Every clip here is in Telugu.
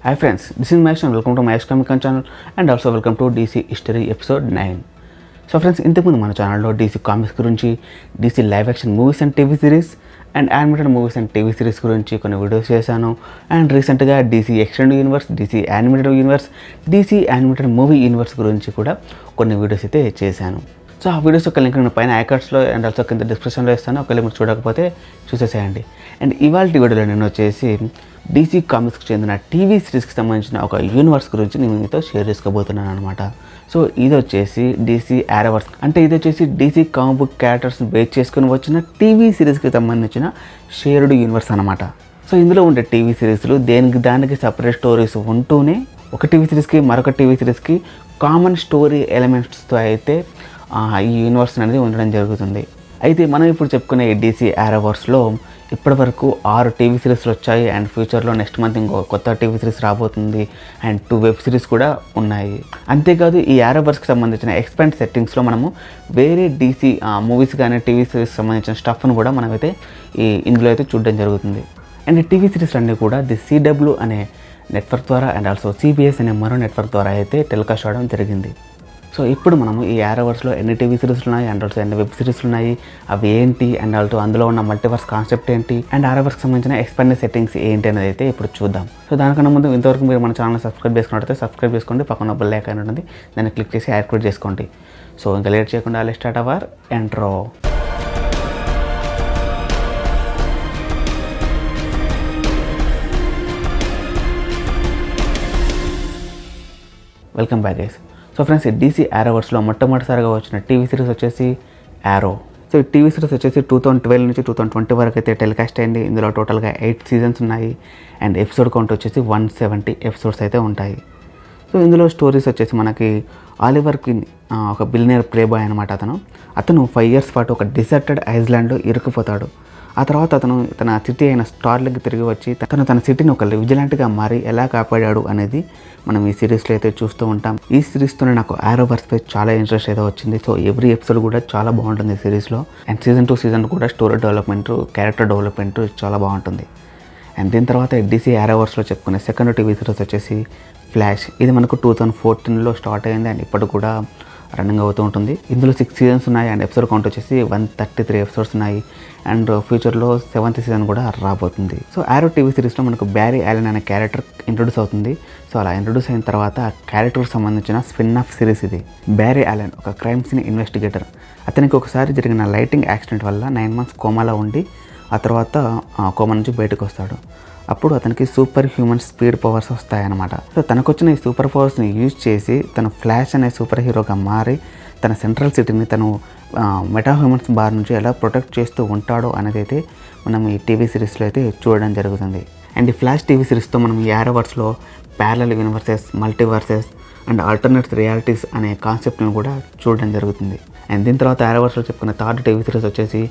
Hi friends, this is Mahesh and welcome to Mahesh Comic Con channel and also welcome to DC History episode 9. So friends, ఇంతకుముందు మన ఛానల్లో డీసీ కామిక్స్ గురించి, DC live action movies and TV series and animated movies and TV series గురించి కొన్ని వీడియోస్ చేశాను. అండ్ రీసెంట్గా DC extended universe, DC animated universe, DC animated movie universe గురించి కూడా కొన్ని వీడియోస్ అయితే చేశాను. సో ఆ వీడియోస్ యొక్క లింక్ నేను పైన ఐకార్డ్స్లో అండ్ ఆల్సో కింద డిస్క్రిప్షన్లో ఇస్తాను. ఒకవేళ మీరు చూడకపోతే చూసేసేయండి. అండ్ ఇవాళ వీడియోలో నేను వచ్చేసి డీసీ కామిక్స్కి చెందిన టీవీ సిరీస్కి సంబంధించిన ఒక యూనివర్స్ గురించి నేను మీతో షేర్ చేసుకోబోతున్నాను అనమాట. సో ఇది వచ్చేసి డీసీ యారోవర్స్, అంటే ఇది వచ్చేసి డీసీ కామిక్ బుక్ క్యారెక్టర్స్ని బేస్ చేసుకుని వచ్చిన టీవీ సిరీస్కి సంబంధించిన షేర్డ్ యూనివర్స్ అనమాట. సో ఇందులో ఉండే టీవీ సిరీస్లు దానికి సపరేట్ స్టోరీస్ ఉంటూనే ఒక టీవీ సిరీస్కి మరొక టీవీ సిరీస్కి కామన్ స్టోరీ ఎలిమెంట్స్తో అయితే ఈ యూనివర్స్ అనేది ఉండడం జరుగుతుంది. అయితే మనం ఇప్పుడు చెప్పుకునే ఈ డీసీ యారోవర్స్లో ఇప్పటివరకు 6 టీవీ సిరీస్లు వచ్చాయి. అండ్ ఫ్యూచర్లో నెక్స్ట్ మంత్ ఇంకో కొత్త టీవీ సిరీస్ రాబోతుంది. అండ్ 2 వెబ్ సిరీస్ కూడా ఉన్నాయి. అంతేకాదు ఈ యారోవర్స్కి సంబంధించిన ఎక్స్పాండ్ సెట్టింగ్స్లో మనము వేరే డీసీ మూవీస్ కానీ టీవీ సిరీస్కి సంబంధించిన స్టఫ్ను కూడా మనమైతే ఇందులో అయితే చూడడం జరుగుతుంది. అండ్ ఈ టీవీ సిరీస్ అన్నీ కూడా ది CW అనే నెట్వర్క్ ద్వారా అండ్ ఆల్సో CBS అనే మరో నెట్వర్క్ ద్వారా అయితే టెలికాస్ట్ అవడం జరిగింది. సో ఇప్పుడు మనము ఈ యారోవర్స్లో ఎన్ని టీవీ సిరీస్లు ఉన్నాయి అండ్ ఆల్సో ఎన్ని వెబ్ సిరీస్లు ఉన్నాయి, అవి ఏంటి, అండ్ ఆల్సో అందులో ఉన్న మల్టీవర్స్ కాన్సెప్ట్ ఏంటి, అండ్ యారోవర్స్కి సంబంధించిన ఎక్స్పాండెడ్ సెట్టింగ్స్ ఏంటి అనేది అయితే ఇప్పుడు చూద్దాం. సో దానికన్నా ముందు ఇంతవరకు మీరు మన ఛానల్ సబ్స్క్రైబ్ చేసుకున్నట్లయితే సబ్స్క్రైబ్ చేసుకోండి. పక్కన బెల్ ఐకాన్ ఉంటుంది, దాన్ని క్లిక్ చేసి యాక్టివేట్ చేసుకోండి. సో ఇంకా లేట్ చేయకుండా let's start our intro. Welcome back guys. So friends, ఈ డీసీ యారోవర్స్లో మొట్టమొదటిసారిగా వచ్చిన టీవీ సిరీస్ వచ్చేసి యారో. సో ఈ టీవీ సిరీస్ వచ్చేసి 2012 నుంచి 2020 వరకు అయితే టెలికాస్ట్ అయింది. ఇందులో టోటల్గా 8 సీజన్స్ ఉన్నాయి. అండ్ ఎపిసోడ్ కౌంట్ వచ్చేసి 170 ఎపిసోడ్స్ అయితే ఉంటాయి. సో ఇందులో స్టోరీస్ వచ్చేసి మనకి ఆలివర్ క్వీన్ ఒక బిలియనర్ ప్లే బాయ్ అనమాట. అతను 5 years పాటు ఒక డిజర్టెడ్ ఐస్లాండ్లో ఇరుక్కుపోతాడు. ఆ తర్వాత అతను తన సిటీ అయిన స్టార్లకి తిరిగి వచ్చి తన సిటీని ఒక విజిలెంట్గా మారి ఎలా కాపాడాడు అనేది మనం ఈ సిరీస్లో అయితే చూస్తూ ఉంటాం. ఈ సిరీస్తోనే నాకు యారోవర్స్ పై చాలా ఇంట్రెస్ట్ అయితే వచ్చింది. సో ఎవ్రీ ఎపిసోడ్ కూడా చాలా బాగుంటుంది ఈ సిరీస్లో. అండ్ సీజన్ 2 సీజన్ కూడా స్టోరీ డెవలప్మెంట్, క్యారెక్టర్ డెవలప్మెంట్ చాలా బాగుంటుంది. అండ్ దీని తర్వాత డీసీ యారోవర్స్లో చెప్పుకునే సెకండ్ టీవీ సిరీస్ వచ్చేసి ఫ్లాష్. ఇది మనకు 2014లో స్టార్ట్ అయింది అండ్ ఇప్పుడు కూడా రన్నింగ్ అవుతూ ఉంటుంది. ఇందులో 6 సీజన్స్ ఉన్నాయి అండ్ ఎపిసోడ్ కౌంట్ వచ్చేసి 133 ఎపిసోడ్స్ ఉన్నాయి. అండ్ ఫ్యూచర్లో 7th సీజన్ కూడా రాబోతుంది. సో యారో టీవీ సిరీస్లో మనకు బ్యారీ యాలెన్ అనే క్యారెక్టర్ ఇంట్రొడ్యూస్ అవుతుంది. సో అలా ఇంట్రొడ్యూస్ అయిన తర్వాత ఆ క్యారెక్టర్కి సంబంధించిన స్పిన్ ఆఫ్ సిరీస్ ఇది. బ్యారీ యాలెన్ ఒక క్రైమ్ సీన్ ఇన్వెస్టిగేటర్. అతనికి ఒకసారి జరిగిన లైటింగ్ యాక్సిడెంట్ వల్ల 9 months కోమాలో ఉండి ఆ తర్వాత కోమా నుంచి బయటకు వస్తాడు. అప్పుడు అతనికి సూపర్ హ్యూమన్ స్పీడ్ పవర్స్ వస్తాయన్నమాట. సో తనకు వచ్చిన ఈ సూపర్ పవర్స్ని యూజ్ చేసి తను ఫ్లాష్ అనే సూపర్ హీరోగా మారి తన సెంట్రల్ సిటీని తను మెటా హ్యూమన్స్ బార్ నుంచి ఎలా ప్రొటెక్ట్ చేస్తూ ఉంటాడో అనేది అయితే మనం ఈ టీవీ సిరీస్లో అయితే చూడడం జరుగుతుంది. అండ్ ఈ ఫ్లాష్ టీవీ సిరీస్తో మనం ఈ యారోవర్స్లో parallel universes, multiverses and alternate realities అనే కాన్సెప్ట్ని కూడా చూడడం జరుగుతుంది. అండ్ దీని తర్వాత యారోవర్స్లో చెప్పుకున్న థర్డ్ టీవీ సిరీస్ వచ్చేసి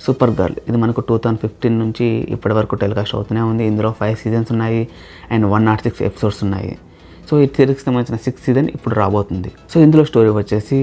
సూపర్ గర్ల్. ఇది మనకు 2015 నుంచి ఇప్పటి వరకు టెలికాస్ట్ అవుతూనే ఉంది. ఇందులో 5 సీజన్స్ ఉన్నాయి అండ్ 106 ఎపిసోడ్స్ ఉన్నాయి. సో ఈ సిరీస్కి సంబంధించిన 6th సీజన్ ఇప్పుడు రాబోతుంది. సో ఇందులో స్టోరీ వచ్చేసి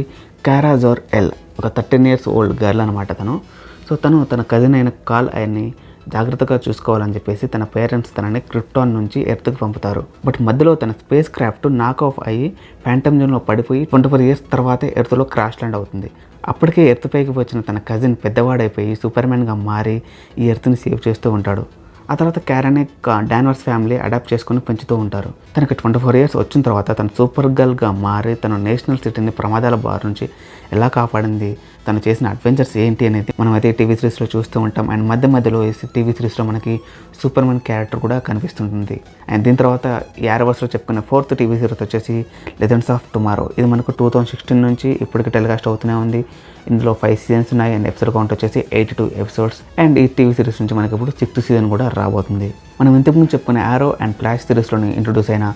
కారా జోర్-ఎల్ ఒక 13 years old గర్ల్ అనమాట. తను తన కజిన్ అయిన కాల్ ఆయన్ని జాగ్రత్తగా చూసుకోవాలని చెప్పేసి తన పేరెంట్స్ తనని క్రిప్టాన్ నుంచి ఎర్త్కి పంపుతారు. బట్ మధ్యలో తన స్పేస్ క్రాఫ్ట్ నాక్ ఆఫ్ అయ్యి ఫ్యాంటమ్ జోన్లో పడిపోయి 24 years తర్వాతే ఎర్త్లో క్రాష్ ల్యాండ్ అవుతుంది. అప్పటికే ఎర్త్ పైకి వచ్చిన తన కజిన్ పెద్దవాడైపోయి సూపర్మ్యాన్గా మారి ఈ ఎర్త్ని సేవ్ చేస్తూ ఉంటాడు. ఆ తర్వాత క్యారానే డాన్వర్స్ ఫ్యామిలీ అడాప్ట్ చేసుకుని పెంచుతూ ఉంటారు. తనకి 24 years వచ్చిన తర్వాత తను సూపర్ గర్ల్గా మారి తన నేషనల్ సిటీని ప్రమాదాల బారి నుంచి ఎలా కాపాడింది, తను చేసిన అడ్వెంచర్స్ ఏంటి అనేది మనం అయితే టీవీ సిరీస్లో చూస్తూ ఉంటాం. అండ్ మధ్యలో ఈ టీవీ సిరీస్లో మనకి సూపర్మెన్ క్యారెక్టర్ కూడా కనిపిస్తుంటుంది. అండ్ దీని తర్వాత యారోవర్స్లో చెప్పుకున్న 4th టీవీ సిరీస్ వచ్చేసి లెజెండ్స్ ఆఫ్ టుమారో. ఇది మనకు 2016 నుంచి ఇప్పటికి టెలికాస్ట్ అవుతూనే ఉంది. ఇందులో 5 సీజన్స్ ఉన్నాయి అండ్ ఎపిసోడ్ కౌంట్ వచ్చేసి 82 ఎపిసోడ్స్. అండ్ ఈ టీవీ సిరీస్ నుంచి మనకి ఇప్పుడు 6th సీజన్ కూడా రాబోతుంది. మనం ఇంతకుముందు చెప్పుకునే యారో అండ్ ఫ్లాష్ సిరీస్లోని ఇంట్రొడ్యూస్ అయిన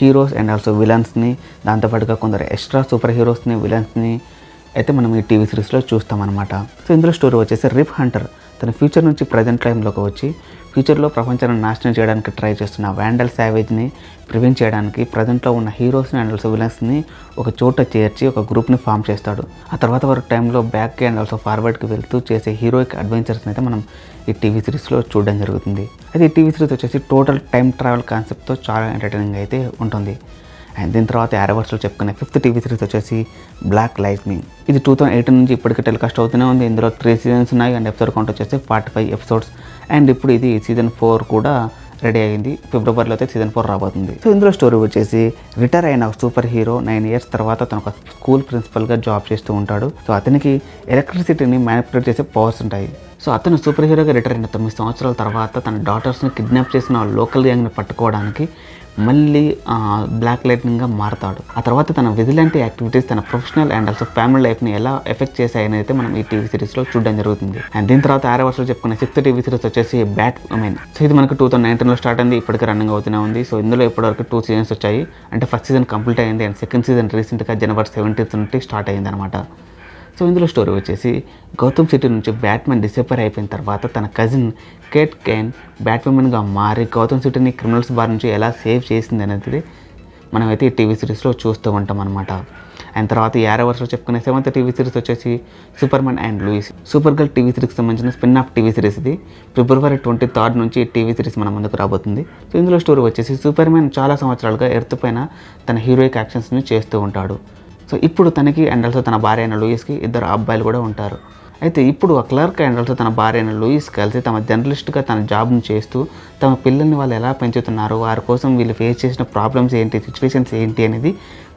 హీరోస్ అండ్ ఆల్సో విలన్స్ని, దాంతోపాటుగా కొందరు ఎక్స్ట్రా సూపర్ హీరోస్ని, విలన్స్ని అయితే మనం ఈ టీవీ సిరీస్లో చూస్తామన్నమాట. సో ఇందులో స్టోరీ వచ్చేసి రిప్ హంటర్ తన ఫ్యూచర్ నుంచి ప్రజెంట్ టైంలోకి వచ్చి ఫ్యూచర్లో ప్రపంచాన్ని నాశనం చేయడానికి ట్రై చేస్తున్న వ్యాండల్ సావేజ్ని ప్రివెంట్ చేయడానికి ప్రజెంట్లో ఉన్న హీరోస్ని అండ్ ఆల్సో విలన్స్ని ఒక చోట చేర్చి ఒక గ్రూప్ని ఫామ్ చేస్తాడు. ఆ తర్వాత వరకు టైంలో బ్యాక్కి అండ్ ఆల్సో ఫార్వర్డ్కి వెళ్తూ చేసే హీరోయిక్ అడ్వెంచర్స్ని అయితే మనం ఈ టీవీ సిరీస్లో చూడడం జరుగుతుంది. అయితే ఈ టీవీ సిరీస్ వచ్చేసి టోటల్ టైం ట్రావెల్ కాన్సెప్ట్తో చాలా ఎంటర్టైనింగ్ అయితే ఉంటుంది. అండ్ దీని తర్వాత యారవర్స్లో చెప్పుకునే 5th టీవీ సిరీస్ వచ్చేసి బ్లాక్ లైట్నింగ్. ఇది 2018 నుంచి ఇప్పటికీ టెలికాస్ట్ అవుతూనే ఉంది. ఇందులో 3 సీజన్స్ ఉన్నాయి అండ్ ఎపిసోడ్ కౌంట్ వచ్చేసి 45 ఎపిసోడ్స్. అండ్ ఇప్పుడు ఇది సీజన్ 4 కూడా రెడీ అయింది. ఫిబ్రవరిలో అయితే సీజన్ 4 రాబోతుంది. సో ఇందులో స్టోరీ వచ్చేసి రిటైర్ అయిన సూపర్ హీరో 9 ఇయర్స్ తర్వాత తన ఒక స్కూల్ ప్రిన్సిపల్గా జాబ్ చేస్తూ ఉంటాడు. సో అతనికి ఎలక్ట్రిసిటీని మ్యానిపులేట్ చేసే పవర్స్ ఉంటాయి. సో అతను సూపర్ హీరోగా రిటైర్ అయిన 9 సంవత్సరాల తర్వాత తన డాటర్స్ని కిడ్నాప్ చేసిన లోకల్ గ్యాంగ్ని పట్టుకోవడానికి మళ్ళీ బ్లాక్ లైట్నింగ్గా మారతాడు. ఆ తర్వాత తన విజిలెంట్ యాక్టివిటీస్ తన ప్రొఫెషనల్ అండ్ ఆల్సో ఫ్యామిలీ లైఫ్ని ఎలా ఎఫెక్ట్ చేశాయని అయితే మనం ఈ టీవీ సిరీస్లో చూడడం జరుగుతుంది. అండ్ దీని తర్వాత యారవర్స్లో చెప్పుకునే 6th టీవీ సిరీస్ వచ్చేసి బ్యాట్ ఉమెన్. సో ఇది మనకు 2019లో స్టార్ట్ అయింది, ఇప్పటికీ రన్నింగ్ అవుతూనే ఉంది. సో ఇందులో ఇప్పటివరకు 2 సీజన్స్ వచ్చాయి. అంటే ఫస్ట్ సీజన్ కంప్లీట్ అయింది అండ్ సెకండ్ సీజన్ రీసెంట్గా జనవరి 17th నుండి స్టార్ట్ అయింది అనమాట. సో ఇందులో స్టోరీ వచ్చేసి గౌతమ్ సిటీ నుంచి బ్యాట్మెన్ డిసప్పేర్ అయిపోయిన తర్వాత తన కజిన్ కేట్ కేన్ బ్యాట్మెన్గా మారి గౌతమ్ సిటీని క్రిమినల్స్ బార్ నుంచి ఎలా సేవ్ చేసింది అనేది మనమైతే ఈ టీవీ సిరీస్లో చూస్తూ ఉంటాం అనమాట. అండ్ తర్వాత ఈ యారవర్స్లో చెప్పుకునే 7th టీవీ సిరీస్ వచ్చేసి Superman and Lois. Super Girl TV సిరీస్కి సంబంధించిన స్పిన్ ఆఫ్ టీవీ సిరీస్ ఇది. ఫిబ్రవరి 23 నుంచి ఈ టీవీ సిరీస్ మన ముందుకు రాబోతుంది. సో ఇందులో స్టోరీ వచ్చేసి సూపర్మెన్ చాలా సంవత్సరాలుగా ఎర్త్ పైన తన హీరోయిక్ యాక్షన్స్ని చేస్తూ ఉంటాడు. సో ఇప్పుడు తనకి అండ్ ఆల్సో తన భార్య అయిన లూయిస్కి 2 అబ్బాయిలు కూడా ఉంటారు. అయితే ఇప్పుడు ఆ క్లర్క్ అండ్ ఆల్సో తన భార్య అయిన లూయిస్ కలిసి తమ జర్నలిస్ట్గా తన జాబ్ని చేస్తూ తమ పిల్లల్ని వాళ్ళు ఎలా పెంచుతున్నారు, వారి కోసం వీళ్ళు ఫేస్ చేసిన ప్రాబ్లమ్స్ ఏంటి, సిచ్యువేషన్స్ ఏంటి అనేది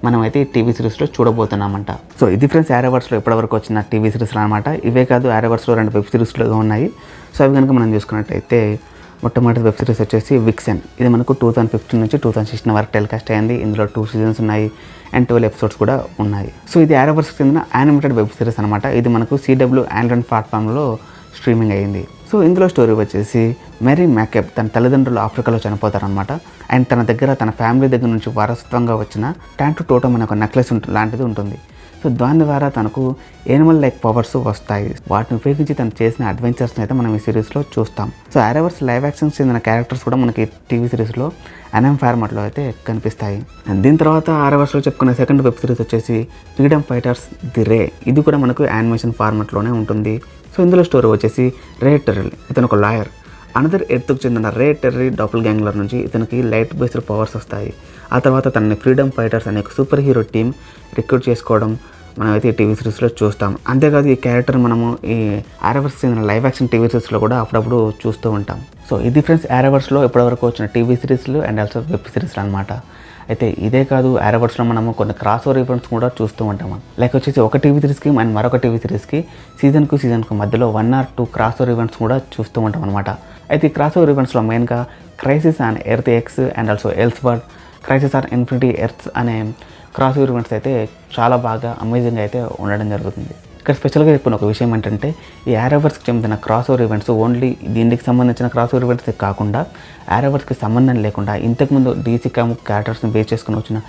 మనమైతే ఈ టీవీ సిరీస్లో చూడబోతున్నామంట. సో ఇది ఫ్రెండ్స్ యారవర్స్లో ఇప్పటివరకు వచ్చిన టీవీ సిరీస్లు అనమాట. ఇవే కాదు యారవర్స్లో 2 వెబ్ సిరీస్లు ఉన్నాయి. సో అవి కనుక మనం చూసుకున్నట్టయితే మొట్టమొదటి వెబ్ సిరీస్ వచ్చేసి విక్సెన్. ఇది మనకు 2015 నుంచి 2016 వరకు టెలికాస్ట్ అయింది. ఇందులో 2 సీజన్స్ ఉన్నాయి అండ్ 12 ఎపిసోడ్స్ కూడా ఉన్నాయి. సో ఇది యారవర్స్కి చెందిన యానిమేటెడ్ వెబ్ సిరీస్ అనమాట. ఇది మనకు CW ఆండ్రాయిడ్ ప్లాట్ఫామ్లో స్ట్రీమింగ్ అయ్యింది. సో ఇందులో స్టోరీ వచ్చేసి మేరీ మ్యాకెబ్ తన తల్లిదండ్రులు ఆఫ్రికాలో చనిపోతారనమాట. అండ్ తన దగ్గర తన ఫ్యామిలీ దగ్గర నుంచి వారసత్వంగా వచ్చిన టాంటు టోటమ్ అనే ఒక నెక్లెస్ లాంటిది ఉంటుంది. సో దాని ద్వారా తనకు యానిమల్ లైక్ పవర్స్ వస్తాయి. వాటిని ఉపయోగించి తను చేసిన అడ్వెంచర్స్ని అయితే మనం ఈ సిరీస్లో చూస్తాం. సో యారవర్స్ లైవ్ యాక్షన్స్ చెందిన క్యారెక్టర్స్ కూడా మనకి టీవీ సిరీస్లో అనిమే ఫార్మాట్లో అయితే కనిపిస్తాయి. దీని తర్వాత యారవర్స్లో చెప్పుకునే సెకండ్ వెబ్ సిరీస్ వచ్చేసి ఫ్రీడమ్ ఫైటర్స్ ది రే. ఇది కూడా మనకు యానిమేషన్ ఫార్మాట్లోనే ఉంటుంది. సో ఇందులో స్టోరీ వచ్చేసి రే టెర్రీ. ఇతను ఒక లాయర్. అనదర్ ఎర్త్కు చెందిన రే టెర్రీ డబుల్ గ్యాంగ్లర్ నుంచి ఇతనికి లైట్ బేస్డ్ పవర్స్ వస్తాయి. ఆ తర్వాత తనని ఫ్రీడమ్ ఫైటర్స్ అనే ఒక సూపర్ హీరో టీం రిక్రూట్ చేసుకోవడం మనమైతే ఈ టీవీ సిరీస్లో చూస్తాం. అంతేకాదు ఈ క్యారెక్టర్ మనము ఈ యారవర్స్ చెందిన లైవ్ యాక్షన్ టీవీ సిరీస్లో కూడా అప్పుడప్పుడు చూస్తూ ఉంటాం. సో ఇది ఫ్రెండ్స్ యారవర్స్లో ఇప్పటివరకు వచ్చిన టీవీ సిరీస్లు అండ్ ఆల్సో వెబ్ సిరీస్లు అనమాట. అయితే ఇదే కాదు యారవర్స్లో మనము కొన్ని క్రాస్ ఓవర్ ఈవెంట్స్ కూడా చూస్తూ ఉంటాము. లైక్ వచ్చేసి ఒక టీవీ సిరీస్కి అండ్ మరొక టీవీ సిరీస్కి సీజన్కు మధ్యలో 1 or 2 క్రాస్ ఓవర్ ఈవెంట్స్ కూడా చూస్తూ ఉంటాం అనమాట. అయితే ఈ క్రాస్ ఓవర్ ఈవెంట్స్లో మెయిన్గా Crisis on Earth X and also Elseworld, Crisis on Infinity Earths అనే క్రాస్ ఓవర్ ఈవెంట్స్ అయితే చాలా బాగా అమేజింగ్ అయితే ఉండడం జరుగుతుంది. ఇక్కడ స్పెషల్గా చెప్పిన ఒక విషయం ఏంటంటే ఈ యారవర్స్కి చెందిన క్రాస్ ఓవర్ ఈవెంట్స్ ఓన్లీ దీనికి సంబంధించిన క్రాస్ ఓవర్ ఈవెంట్స్ కాకుండా యారవర్స్కి సంబంధం లేకుండా ఇంతకుముందు DC కామిక్ క్యారెక్టర్స్ని బేస్ చేసుకుని వచ్చిన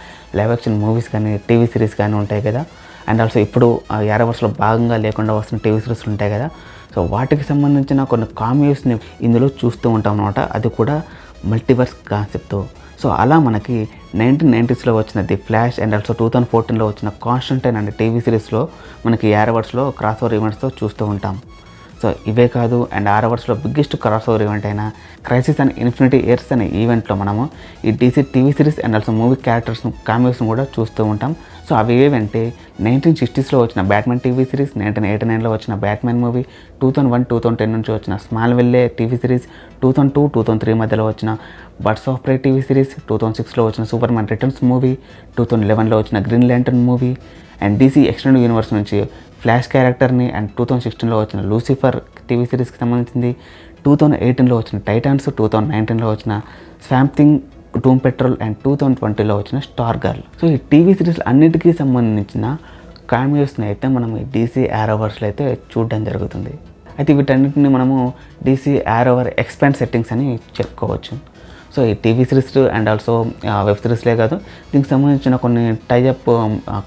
లైవ్ యాక్షన్ మూవీస్ కానీ టీవీ సిరీస్ కానీ ఉంటాయి కదా. అండ్ ఆల్సో ఇప్పుడు యారవర్స్లో భాగంగా లేకుండా వస్తున్న టీవీ సిరీస్లు ఉంటాయి కదా. సో వాటికి సంబంధించిన కొన్ని కామియోస్ని ఇందులో చూస్తూ ఉంటాం అనమాట. అది కూడా మల్టీవర్స్ కాన్సెప్ట్తో. సో అలా మనకి 1990sలో వచ్చిన ది ఫ్లాష్ అండ్ ఆల్సో 2014లో వచ్చిన కాన్స్టంటైన్ అనే టీవీ సిరీస్లో మనకి యారవర్స్లో క్రాస్ ఓవర్ ఈవెంట్స్తో చూస్తూ ఉంటాం. సో ఇవే కాదు అండ్ యారవర్స్లో బిగ్గెస్ట్ క్రాస్ ఓవర్ ఈవెంట్ అయిన క్రైసిస్ అండ్ ఇన్ఫినిటీ ఎర్త్స్ అనే ఈవెంట్లో మనము ఈ DC TV series and also movie క్యారెక్టర్స్ను కామియోస్ను కూడా చూస్తూ ఉంటాం. సో అవి ఏవంటే 1960sలో వచ్చిన బ్యాట్మెన్ టీవీ సిరీస్, 1989లో వచ్చిన బ్యాట్మెన్ మూవీ, 2001-2010 నుంచి వచ్చిన స్మాల్ విల్లే టీవీ సిరీస్, 2002-2003 మధ్యలో వచ్చిన Birds of Prey TV series, 2006లో వచ్చిన సూపర్మ్యాన్ రిటర్న్స్ మూవీ, 2011లో వచ్చిన Green Lantern movie and DC Extended Universe నుంచి ఫ్లాష్ క్యారెక్టర్ని అండ్ 2016లో వచ్చిన లూసిఫర్ టీవీ సిరీస్కి సంబంధించింది, 2018లో వచ్చిన టైటాన్స్, 2019లో వచ్చిన Swamp Thing, Doom Patrol and 2020లో వచ్చిన స్టార్ గర్ల్. సో ఈ టీవీ సిరీస్ అన్నిటికీ సంబంధించిన కామియోస్ని అయితే మనం ఈ DC యారోవర్స్లో అయితే చూడడం జరుగుతుంది. అయితే వీటన్నిటిని మనము DC యారోవర్ ఎక్స్పాండ్ సెట్టింగ్స్ అని చెప్పుకోవచ్చు. సో ఈ TV series and also web సిరీస్లే కాదు, దీనికి సంబంధించిన కొన్ని టైఅప్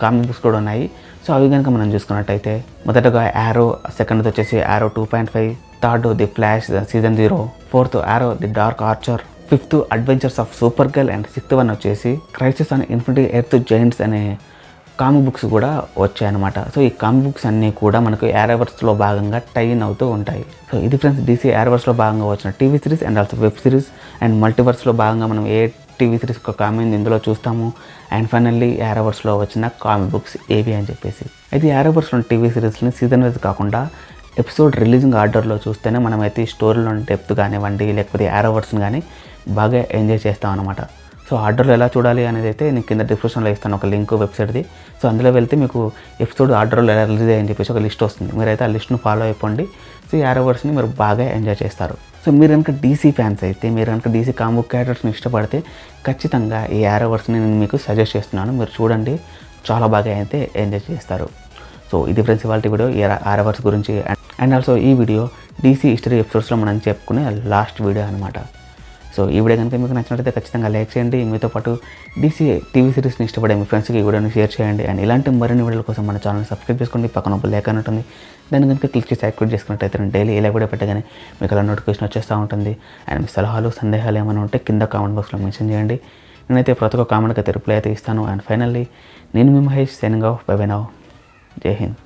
కామిక్ బుక్స్ కూడా ఉన్నాయి. సో అవి కనుక మనం చూసుకున్నట్టయితే మొదటగా యారో, సెకండ్ వచ్చేసి Arrow 2.5, third the Flash season 0, fourth Arrow the Dark Archer, fifth Adventures of Super Girl, and sixth one వచ్చేసి Crisis on Infinity Earth Giants అనే కామిక్ బుక్స్ కూడా వచ్చాయన్నమాట. సో ఈ కామిక్ బుక్స్ అన్నీ కూడా మనకు యారోవర్స్లో భాగంగా టైన్ అవుతూ ఉంటాయి. సో ఇది ఫ్రెండ్స్ డీసీ యారోవర్స్లో భాగంగా వచ్చిన TV series and also web series. And మల్టీవర్స్లో భాగంగా మనం ఏ టీవీ సిరీస్ ఒక కామెంట్ ఇందులో చూస్తాము. అండ్ ఫైనల్లీ యారోవర్స్లో వచ్చిన కామిక్ బుక్స్ ఏవి అని చెప్పేసి. అయితే యారోవర్స్లో టీవీ సిరీస్ని సీజన్ వైజ్ కాకుండా ఎపిసోడ్ రిలీజింగ్ ఆర్డర్లో చూస్తేనే మనమైతే ఈ స్టోరీలోని డెప్త్ కానివ్వండి, లేకపోతే యారోవర్స్ని కానీ బాగా ఎంజాయ్ చేస్తాం అనమాట. సో ఆర్డర్లో ఎలా చూడాలి అనేది అయితే నేను కింద డిస్క్రిప్షన్లో ఇస్తాను ఒక లింక్ వెబ్సైట్ది. సో అందులో వెళ్తే మీకు ఎపిసోడ్ ఆర్డర్లో ఎలా రిలీజ్ అయ్యని చెప్పేసి ఒక లిస్ట్ వస్తుంది. మీరైతే ఆ లిస్ట్ను ఫాలో అయిపోండి. సో ఈ యారోవర్స్ని మీరు బాగా ఎంజాయ్ చేస్తారు. సో మీరు కనుక డీసీ ఫ్యాన్స్ అయితే, మీరు కనుక డీసీ కామిక్ క్యారెక్టర్స్ని ఇష్టపడితే ఖచ్చితంగా ఈ యారోవర్స్ని నేను మీకు సజెస్ట్ చేస్తున్నాను. మీరు చూడండి, చాలా బాగా అయితే ఎంజాయ్ చేస్తారు. సో ఇది ఫ్రెండ్స్ ఇవాళ వీడియో ఈ యారోవర్స్ గురించి. అండ్ ఆల్సో ఈ వీడియో డీసీ హిస్టరీ ఎపిసోడ్స్లో మనం చెప్పుకునే లాస్ట్ వీడియో అనమాట. సో ఈ వీడియో కనుక మీకు నచ్చినట్లయితే ఖచ్చితంగా లైక్ చేయండి. మీతో పాటు డీసీ టీవీ సిరీస్ని ఇష్టపడే మీ ఫ్రెండ్స్కి ఈ వీడియోని షేర్ చేయండి. అండ్ ఇలాంటి మరిన్ని వీడియోల కోసం మన ఛానల్ని సబ్స్క్రైబ్ చేసుకోండి. పక్కన ఒక లేఖ ఉంటుంది, దాన్ని కనుక క్లిక్ చేసి యాక్టివేట్ చేసుకున్నట్టయితే నేను డైలీ ఇలా వీడియో పెట్టగానే మీకు అలా నోటిఫికేషన్ వచ్చేస్తూ ఉంటుంది. అండ్ మీ సలహాలు, సందేహాలు ఏమైనా ఉంటే కింద కామెంట్ బాక్స్లో మెన్షన్ చేయండి. నేనైతే ప్రతి ఒక్క కామెంట్కి అయితే రిప్లై అయితే ఇస్తాను. అండ్ ఫైనల్లీ నేను మీ Mahesh, signing off. Bye bye now. జై హింద్.